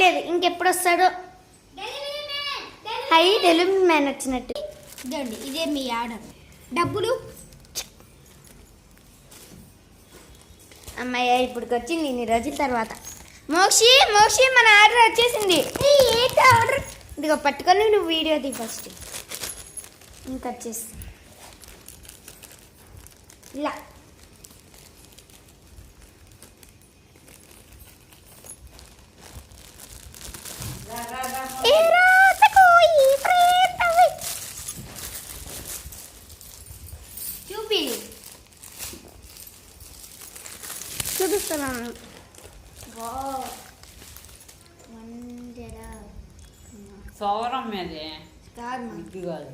రావట్లేదు, ఇంకెప్పుడు వస్తాడో. హై డెలివరీ మ్యాన్ వచ్చినట్టు. ఇదండి, ఇదే మీ ఆర్డర్. డబ్బులు అమ్మాయి ఇప్పటికి వచ్చింది ఇన్ని రోజుల తర్వాత. మోక్షి మోక్షి మన ఆర్డర్ వచ్చేసింది. ఏంటి ఆర్డర్? ఇదిగో పట్టుకొని నువ్వు వీడియో తీ ఫస్ట్. ఇంకా వచ్చేసి ఇలా చూపి చూపిస్తున్నాను. సౌరం మీదే కాదు ఇది కాదు.